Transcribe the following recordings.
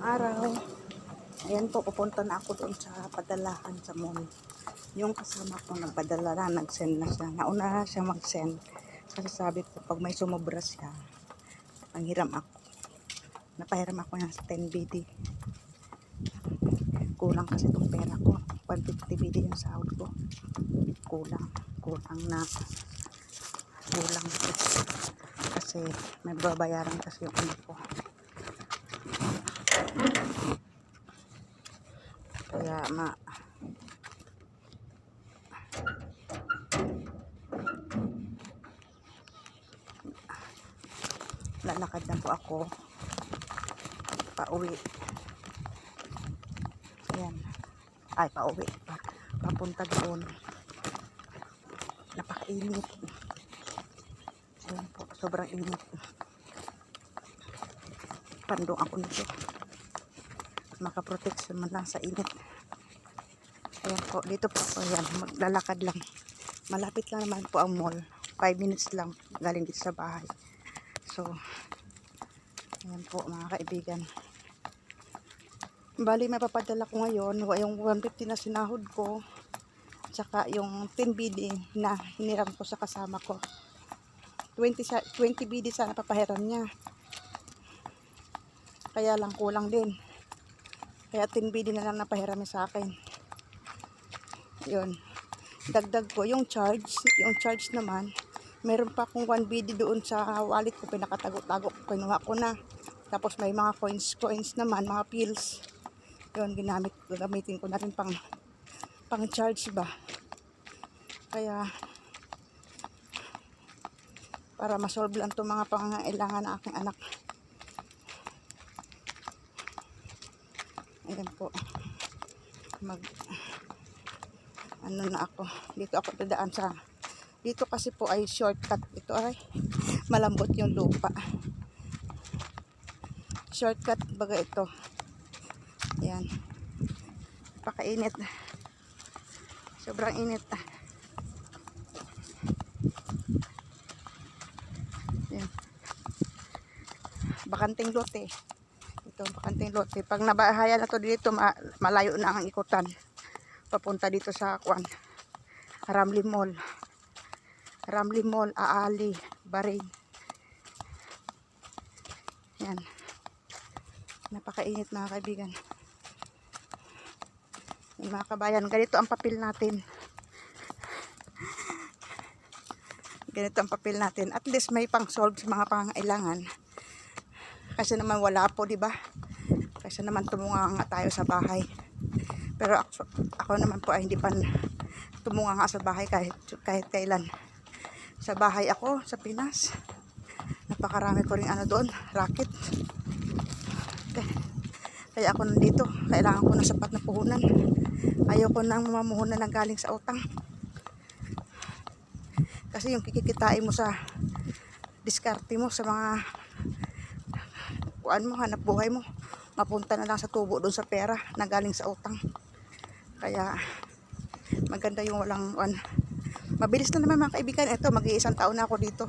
araw. Ayan po, pupunta na ako doon sa padalahan sa mall. Yung kasama ko nagpadala na, nag-send na siya. Nauna na siya mag-send. Kasi sabi ko, pag may sumobra siya, panghiram ako. Napahiram ako ng 10 BD. Kulang kasi itong pera ko. 150 BD yung sahod ko. Kulang na. Kulang ito. Kasi may babayaran kasi yung ano ko. Kaya lalakad na po ako pauwi. Ayan. Ay, pauwi. Papunta doon. Napakainit. Ayan po, sobrang init. Pandong ako nito. Makaprotection man lang sa init. Ayan po, dito po ako. Ayan, maglalakad lang. Malapit lang naman po ang mall. 5 minutes lang galing dito sa bahay. So, ayan po mga kaibigan. Bali, may papadala ko ngayon. Yung 150 na sinahod ko. Tsaka yung 10 BD na hiniram ko sa kasama ko. 20 BD sana papahiram niya. Kaya lang kulang din. Kaya 10 BD na lang napahiram sa akin. Yun. Dagdag ko yung charge. Yung charge naman, meron pa akong 1 BD doon sa wallet ko. Pinakatago-tago. Kinuha ko na. Tapos may mga coins naman, mga pills. Yun, gagamitin ko na rin pang charge ba. Kaya, para masolve lang itong mga pangangailangan ng aking anak. Ayan po. Ano na ako. Dito ako dadaan sa, dito kasi po ay shortcut. Ito ay malambot yung lupa. Shortcut baga ito. Ayan. Pakainit. Sobrang init. Ayan. Bakanting lote. Ito, bakanting lote. Pag nabahayan na to dito, malayo na ang ikutan. Papunta dito sa Ramly Mall. Ramly Mall, Aali, Bahrain. Yan. Napakainit mga kaibigan. Yung mga kabayan, ganito ang papel natin. Ganito ang papel natin. At least may pang-solve sa mga pangangailangan. Kasi naman wala po, di ba? Kasi naman tumunga nga tayo sa bahay. Pero ako naman po ay hindi pa tumunga nga sa bahay kahit kailan. Sa bahay ako, sa Pinas. Napakarami ko rin doon, racket. Kaya ako nandito. Kailangan ko ng sapat na puhunan. Ayoko nang mamamuhunan ng galing sa utang. Kasi yung kikikitain mo sa diskarte mo sa mga hanap buhay mo, mapunta na lang sa tubo doon sa pera na galing sa utang. Kaya maganda yung walang mabilis na naman mga kaibigan. Ito, mag-iisang taon na ako dito.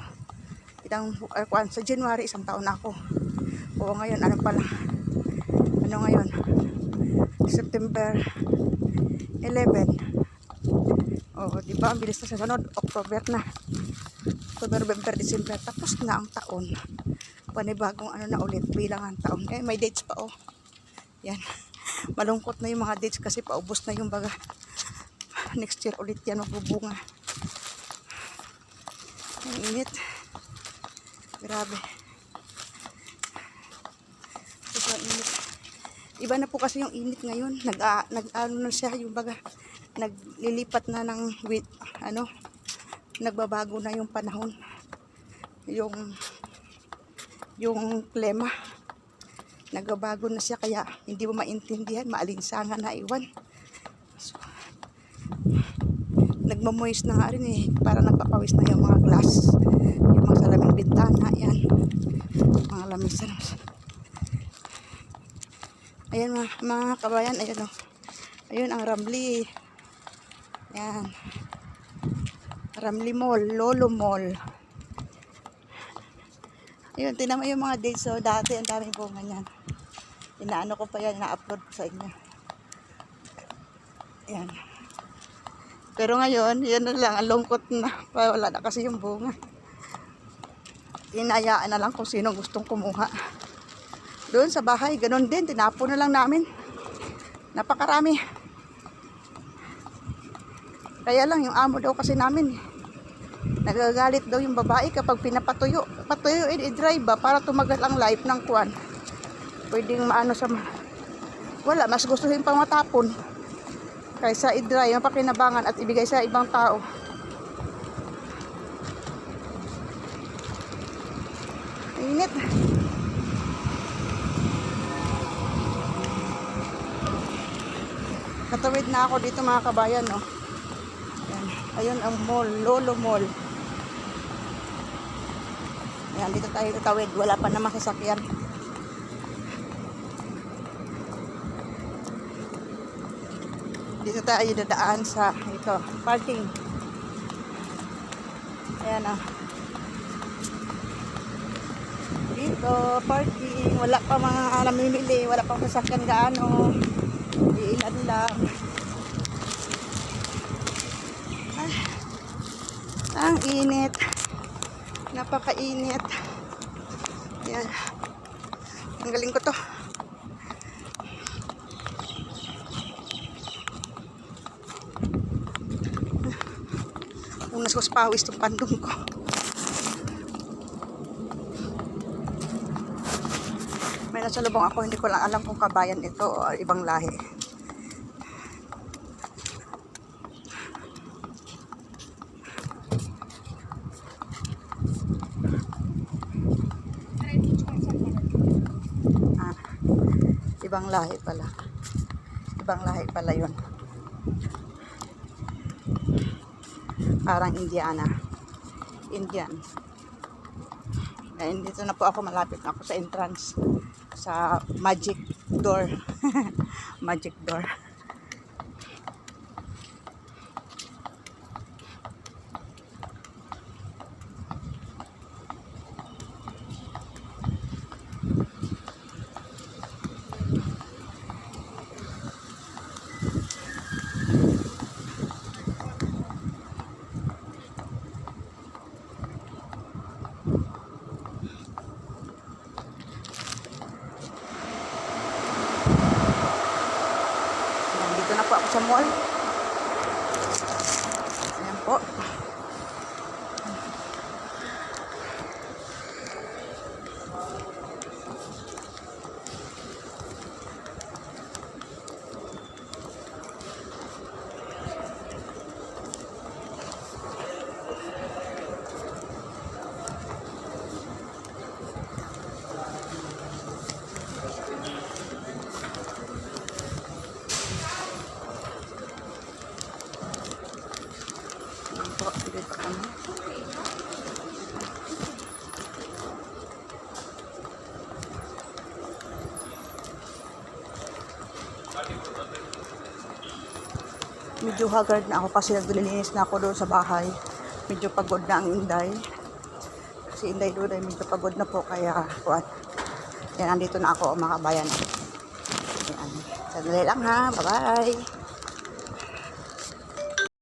Sa January, 1 taon na ako. Oo, ngayon, ano ngayon? September 11. Oh, di ba? Ang bilis na sa sunod. October na. October, November, December. Tapos na ang taon. Panibagong na ulit. Bilang ang taon. May dates pa, oh. Yan. Malungkot na yung mga dates kasi paubos na yung baga. Next year ulit yan magbubunga. Ang init. Grabe. Sobrang init. Iba na po kasi yung init ngayon. Na siya yung baga. Naglilipat na ng nagbabago na yung panahon. Yung klima. Nagbabago na siya kaya hindi mo maintindihan. Maalinsangan na iwan. So, nagmamoist na nga rin eh. Para nagpapawis na yung mga glass. Yung mga salaming bintana. Yan. Mga lamisan. Ayan mga kabayan. Ayan o. Ayun ang Ramly. Yan. Ramly Mall. Lolo Mall. Ayun. Tinan mo yung mga dates. So, dati ang daming bunga niyan. Inaano ko pa yan, ina-upload ko sa inyo. Yan. Pero ngayon, yan na lang, ang lungkot na. Wala na kasi yung bunga. Hinayaan na lang kung sino gustong kumuha. Doon sa bahay, ganun din, tinapon na lang namin. Napakarami. Kaya lang, yung amo daw kasi namin, nagagalit daw yung babae kapag pinapatuyo. Patuyuin, i-dry ba para tumagal ang life ng kwan. Pwedeng maano sa... Wala, mas gustuhin pang matapon. Kaysa i-dry, mapakinabangan at ibigay sa ibang tao. Init. Katawid na ako dito mga kabayan, no. Ayan. Ayun ang mall, Lolo Mall. Ayan, dito tayo tatawid. Wala pa namang sasakyan. Dito tayo dadaan sa ito, parking. Ayan na. Dito, parking. Wala pa mga namimili. Wala pang sasakyan gaano. Iilan lang. Ay, ang init. Napakainit. Ayan. Ang galing ko to. Unas ko sa pawis itong pandong ko. May nasalubong ako, hindi ko lang alam kung kabayan ito o ibang lahi. Ibang lahi pala. Ibang lahi pala yun. Parang Indiana. Indian. Ngayon dito na po ako, malapit na ako sa entrance. Sa magic door. Magic door. Dito na po ako sa mall. Ayan po. Dito kami. Medyo haggard na ako kasi naglilinis na ako doon sa bahay. Medyo pagod na ang Inday. Si Inday doon ay medyo pagod na po kaya kuat. Yan, andito na ako mga kabayan. Yan. Sandali lang ha. Bye-bye.